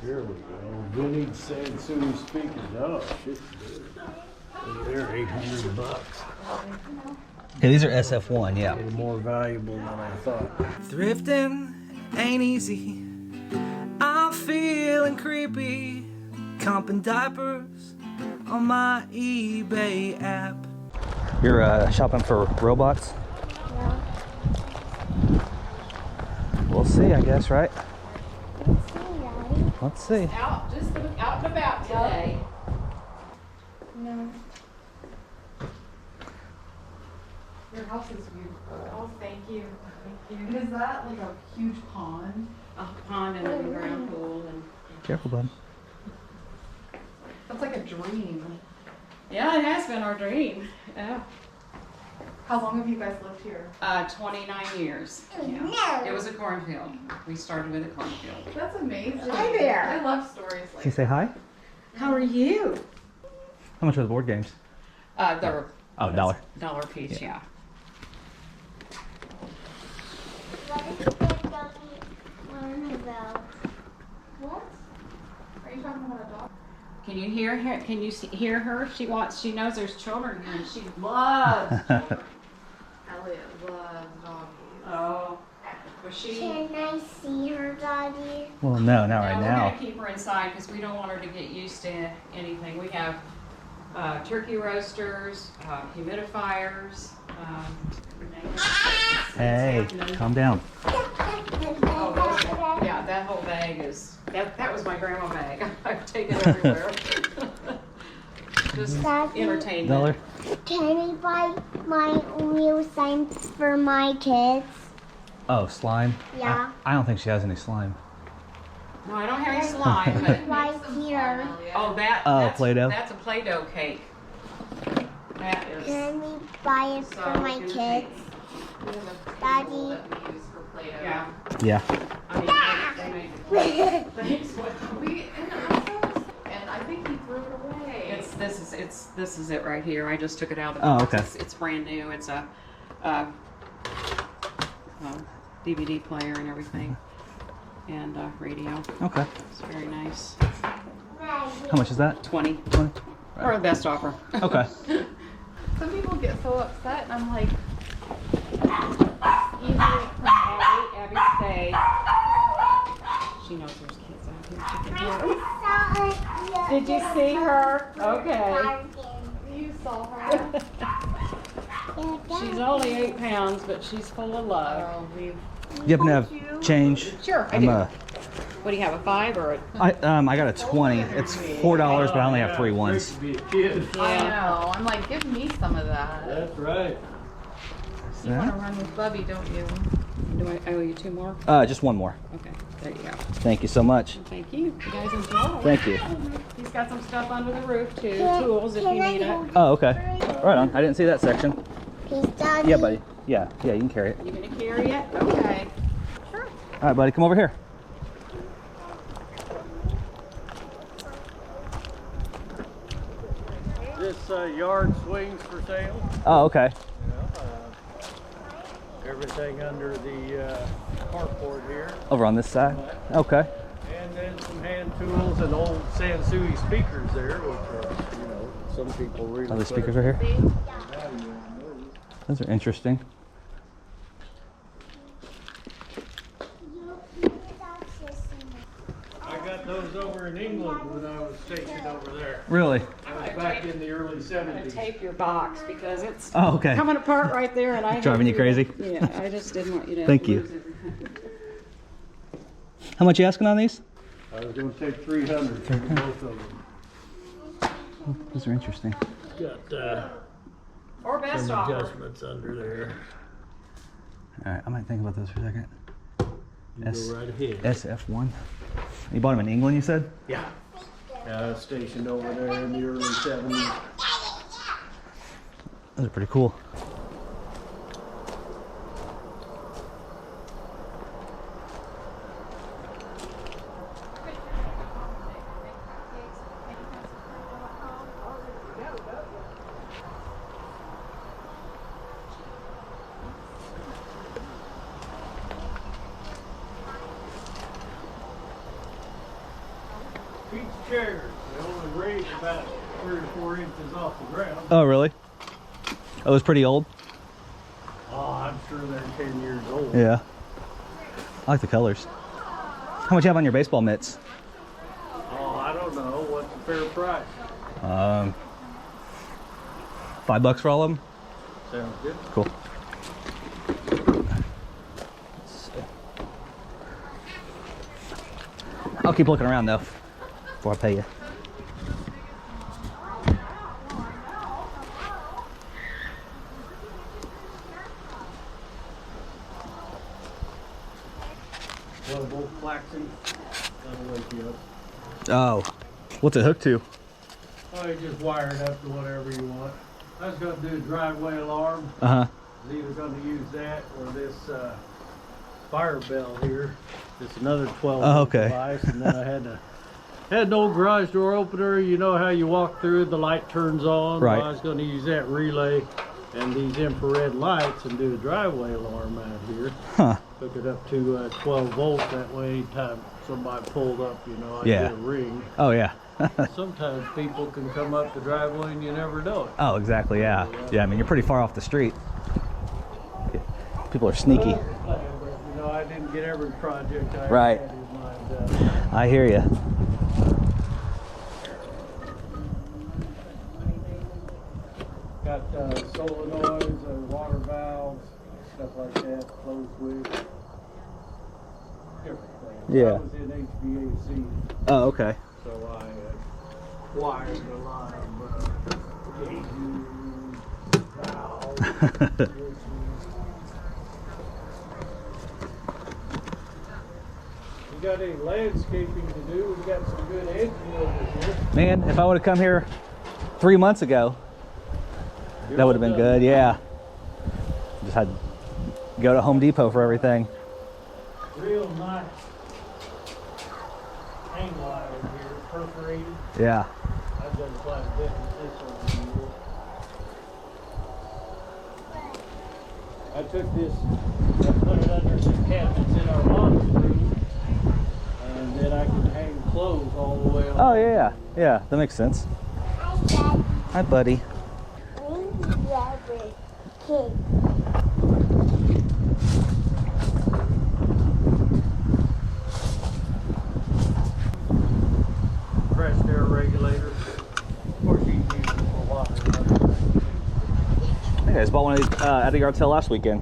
Here we go. Vintage Sansui speakers. Oh, shit. They're $800. Okay, these are SF1, yeah. They're more valuable than I thought. Thrifting ain't easy. I'm feeling creepy. Comping diapers on my eBay app. You're shopping for robots? Yeah. We'll see, I guess, right? Let's see, Daddy. Let's see. Out and about today. No. Your house is beautiful. Oh, thank you. Thank you. And is that like a huge pond? A pond and an underground pool and. Careful, bud. That's like a dream. Yeah, it has been our dream. Yeah. How long have you guys lived here? 29 years. Yeah. It was a cornfield. We started with a cornfield. That's amazing. Hi there. I love stories Can like you say hi? How are you? How much are the board games? They were Oh, $1. $1 piece, yeah. What is the doggy learn about? What? Are you talking about a dog? Can you hear her? Can you hear her? She knows there's children here and she loves children. Elliot loves doggies. Oh. Was she? Can I see her, Daddy? Well, no, not right We're now. gonna keep her inside because we don't want her to get used to anything. We have turkey roasters, humidifiers. Hey, calm down. Oh, yeah, that whole bag is that was my grandma bag. I've taken it everywhere. Just Daddy, entertainment. $1? Can I buy my new sign for my kids? Oh, slime? Yeah. I don't think she has any slime. No, I don't have any slime, but Right here. oh, Oh, Play-Doh? That's a Play-Doh cake. That is. Can we buy it for my kids? Daddy. Yeah. Yeah. I mean, they make it. We and I think he threw it away. This is it right here. I just took it out of the Oh, box. okay. It's brand new. It's a DVD player and everything, and radio. Okay. It's very nice. How much is that? 20 20? or the best offer. Okay. Some people get so upset, and I'm like, Easy from Abby. Stay. She knows there's kids out here. She can hear them. Did you see her? Okay. you saw her. She's only 8 pounds, but she's full of love. Oh, we. You happen to have change? Sure, I I'm do. What do you have, a 5 or a? I got a 20. It's $4, but I only have 3 ones. Great to be a kid. I know. I'm like, give me some of that. That's right. You want to run with Bubby, don't you? Do I owe you 2 more? Just 1 more. Okay, there you go. Thank you so much. Thank you. You guys enjoy. Thank you. He's got some stuff under the roof too, tools if you need it. Oh, okay. Right on. I didn't see that section. Please, Daddy. Yeah, buddy. Yeah, you can carry it. You gonna carry it? Okay. Sure. All right, buddy, come over here. This yard swings for sale. Oh, okay. Everything under the carport here. Over on this side. Okay. And then some hand tools and old Sansui speakers there, which are, some people really. Oh, the speakers are here. Those are interesting. I got those over in England when I was stationed over there. Really? That was back in the early I'm gonna 70s. tape your box because it's Oh, okay. coming apart right there, and I Driving you crazy? Yeah, I just didn't want you to. Thank you. lose it. How much you asking on these? I was going to take 300 for both of them. Oh, those are interesting. Got Or best some offer. adjustments under there. All right, I might think about those for a second. You go right ahead. SF1. You bought them in England, you said? Yeah. Stationed over there in the early 70s. Those are pretty cool. Each chair, they only raise about 3 or 4 inches off the ground. Oh, really? Oh, it's pretty old? Oh, I'm sure they're 10 years old. Yeah. I like the colors. How much you have on your baseball mitts? Oh, I don't know. What's the fair price? $5 for all of them? Sounds good. Cool. I'll keep looking around though before I pay you. One of both flaxen. That'll wake you up. Oh, what's it hooked to? Oh, you just wire it up to whatever you want. I was going to do a driveway alarm. Uh-huh. I was either going to use that or this fire bell here. It's another 12 Oh, okay. device, and then I had an old garage door opener. You know how you walk through, the light turns on. Right. Well, I was going to use that relay and these infrared lights and do a driveway alarm out here. Huh. Hook it up to 12 volts. That way, anytime somebody pulled up, you know, I Yeah. get a ring. Oh, yeah. Sometimes people can come up the driveway and you never know it. Oh, exactly, yeah. Yeah, I mean, you're pretty far off the street. People are sneaky. You know, I didn't get every project I Right. had in mind. I hear you. Got solenoids, water valves, stuff like that, closed loop, different things. Yeah. I was in HVAC, Oh, okay. so I wired a lot of gauges, valves, switches. You got any landscaping to do? We got some good edges over here. Man, if I would have come here 3 months ago, that would have been good, yeah. Just had to go to Home Depot for everything. Real nice hang wire here, perforated. Yeah. I've done quite a bit with this over the years. I took this, I put it under some cabinets in our laundry room, and then I can hang clothes all the way Oh, along. yeah. Yeah, that makes sense. Hi, buddy. Compressed air regulator. Of course, you can use it for water. I think I just bought one of these at a yard sale last weekend.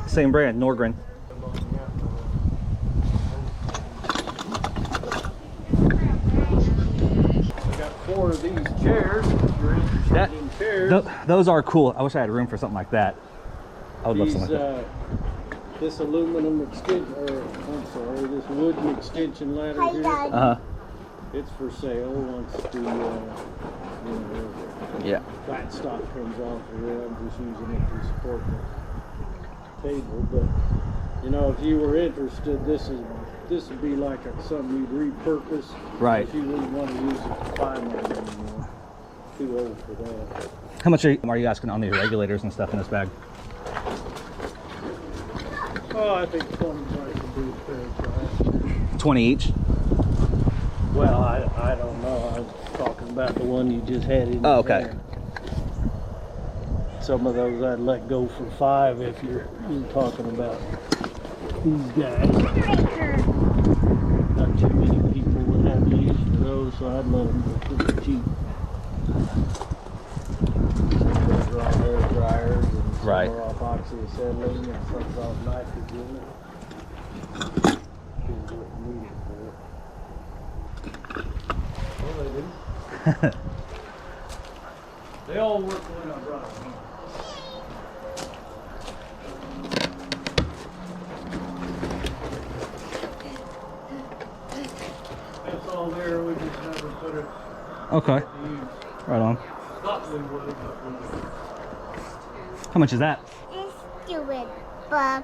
Same brand, Norgren. We got 4 of these chairs. If you're interested That- in chairs. Those are cool. I wish I had room for something like that. I would love These, something like that. this aluminum extension, this wooden extension ladder Hi, here. Dad. Uh-huh. It's for sale once the Yeah. flat stock comes off of there. I'm just using it to support the table. But you know, if you were interested, this would be like something you'd repurpose. Right. If you wouldn't want to use it for climbing anymore. Too old for that. How much are you asking on these regulators and stuff in this bag? Oh, I think 20 bucks would be a fair price. 20 each? Well, I don't know. I was talking about the one you just had in Oh, your okay. hand. Some of those I'd let go for 5 if you're talking about these guys. Not too many people would have use for those, so I'd let them go pretty cheap. Those are all air dryers and some Right. are off oxyacetylene and some's off nitrogen. Depends what you need it for. Well, they do. They all work when I brought them home. That's all there, we just never put it Okay. to use. Right on. Thought we would, but we How much is that? This stupid bug.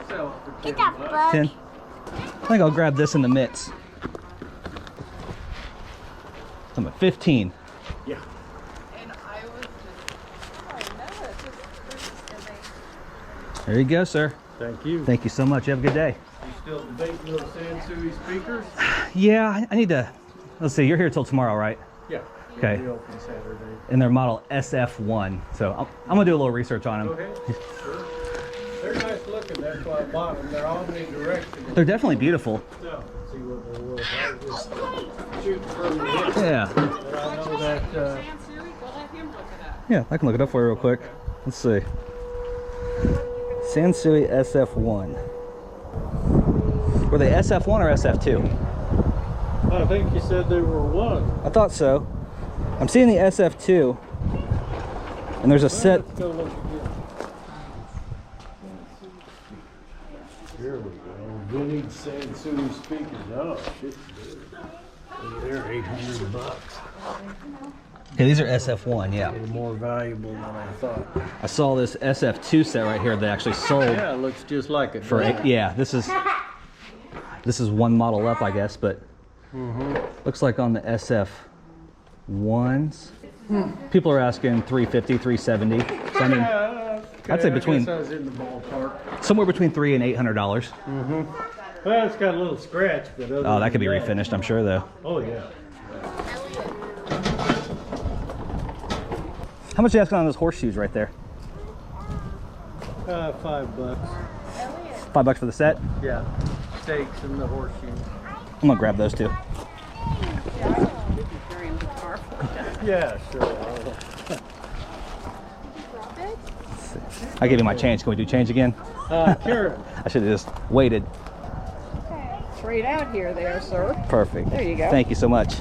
sell it for 10 It's a bucks. bug. 10? I think I'll grab this in the mitts. I'm at 15. Yeah. And I was just, oh no, it's just, and they There you go, sir. Thank you. Thank you so much. You have a good day. You Still debating those Sansui speakers? Yeah, I need to. Let's see. You're here till tomorrow, right? Yeah. Okay. We open Saturday. And they're model SF1. So I'm gonna do a little research on them. Okay. Sure. They're nice looking. That's why I bought them. They're omnidirectional. They're definitely beautiful. So, see what they will. I was just shooting from the hip. Yeah. But I know that. Sansui, go let him look it up. Yeah, I can look it up for you real quick. Let's see. Sansui SF1. Were they SF1 or SF2? I think you said they were one. I thought so. I'm seeing the SF2. And there's a set. Let's go look again. Here we go. Vintage Sansui speakers. Oh, shit. They're $800. Okay, these are SF1, yeah. They're more valuable than I thought. I saw this SF2 set right here that actually sold Yeah, it looks just like it. for yeah. This is one model up, I guess, but looks like on the SF1s, people are asking 350, 370. So I mean, I'd say between I was in the ballpark. somewhere between $300 and $800. Well, it's got a little scratch, but other Oh, that could be than refinished, I'm sure, though. Oh yeah. How much are you asking on those horseshoes right there? $5. $5 for the set? Yeah. Steaks and the horseshoe. I'm gonna grab those two. Yeah, sure. I gave you my change. Can we do change again? Karen. I should have just waited. Trade out here there, sir. Perfect. There you go. Thank you so much.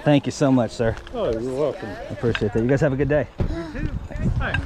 Thank you so much, sir. Oh, you're welcome. I appreciate that. You guys have a good day. You too. Hi.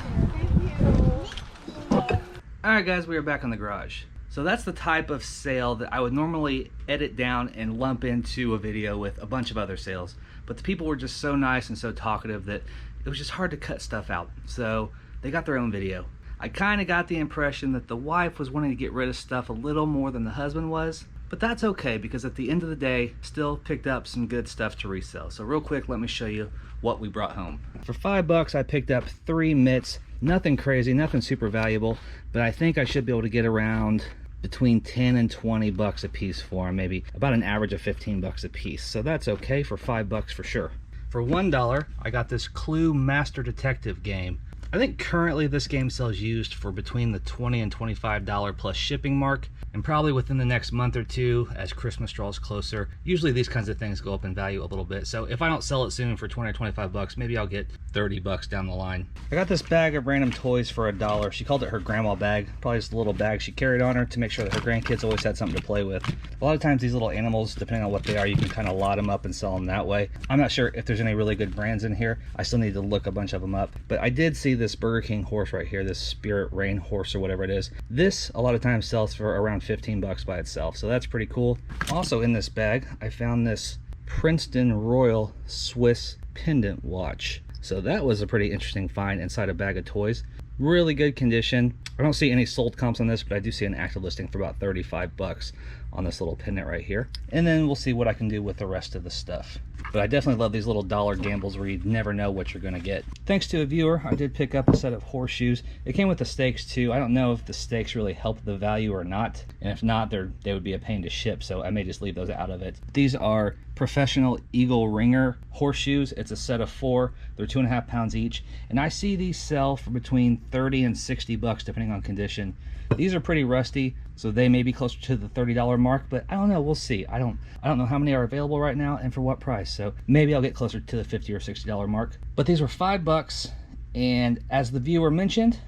Alright guys, we are back in the garage. So that's the type of sale that I would normally edit down and lump into a video with a bunch of other sales. But the people were just so nice and so talkative that it was just hard to cut stuff out. So they got their own video. I kind of got the impression that the wife was wanting to get rid of stuff a little more than the husband was. But that's okay, because at the end of the day, still picked up some good stuff to resell. So real quick, let me show you what we brought home. For $5, I picked up 3 mitts. Nothing crazy, nothing super valuable, but I think I should be able to get around between 10 and 20 bucks a piece for them, maybe about an average of 15 bucks a piece. So that's okay for $5 for sure. For $1, I got this Clue Master Detective game. I think currently this game sells used for between the $20 and $25 plus shipping mark, and probably within the next month or two, as Christmas draws closer, usually these kinds of things go up in value a little bit. So if I don't sell it soon for 20 or 25 bucks, maybe I'll get 30 bucks down the line. I got this bag of random toys for $1. She called it her grandma bag, probably just a little bag she carried on her to make sure that her grandkids always had something to play with. A lot of times these little animals, depending on what they are, you can kind of lot them up and sell them that way. I'm not sure if there's any really good brands in here. I still need to look a bunch of them up, but I did see this Burger King horse right here, this Spirit Rain horse or whatever it is. This a lot of times sells for around 15 bucks by itself, so that's pretty cool. Also in this bag, I found this Princeton Royal Swiss pendant watch. So that was a pretty interesting find inside a bag of toys. Really good condition. I don't see any sold comps on this, but I do see an active listing for about 35 bucks on this little pendant right here. And then we'll see what I can do with the rest of the stuff. But I definitely love these little dollar gambles where you never know what you're gonna get. Thanks to a viewer, I did pick up a set of horseshoes. It came with the stakes too. I don't know if the stakes really help the value or not. And if not, they would be a pain to ship, so I may just leave those out of it. These are Professional Eagle Ringer horseshoes. It's a set of 4. They're 2.5 pounds each. And I see these sell for between 30 and 60 bucks depending on condition. These are pretty rusty, so they may be closer to the $30 mark, but I don't know, we'll see. I don't know how many are available right now and for what price, so maybe I'll get closer to the $50 or $60 mark. But these were $5, and as the viewer mentioned,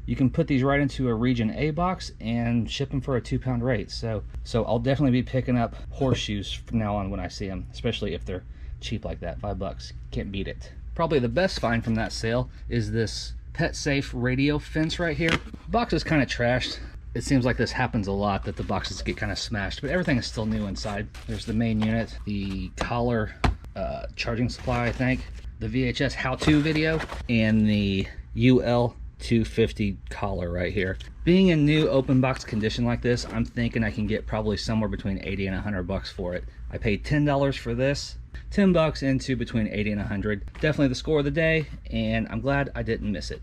you can put these right into a region A box and ship them for a 2-pound rate. So I'll definitely be picking up horseshoes from now on when I see them, especially if they're cheap like that. $5, can't beat it. Probably the best find from that sale is this Pet Safe radio fence right here. The box is kind of trashed. It seems like this happens a lot, that the boxes get kind of smashed, but everything is still new inside. There's the main unit, the collar charging supply, I think, the VHS how-to video, and the UL 250 collar right here. Being in new open box condition like this, I'm thinking I can get probably somewhere between 80 and 100 bucks for it. I paid $10 for this, 10 bucks into between 80 and 100. Definitely the score of the day, and I'm glad I didn't miss it.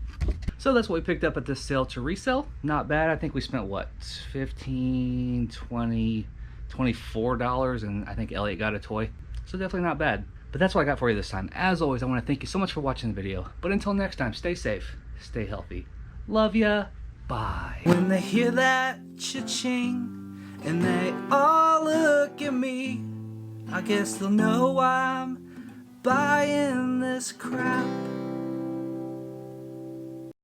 So that's what we picked up at this sale to resell. Not bad. I think we spent what, $15, $20, $24, and I think Elliot got a toy. So definitely not bad. But that's what I got for you this time. As always, I want to thank you so much for watching the video. But until next time, stay safe, stay healthy. Love ya. Bye. When they hear that cha-ching and they all look at me, I guess they'll know I'm buying this crap.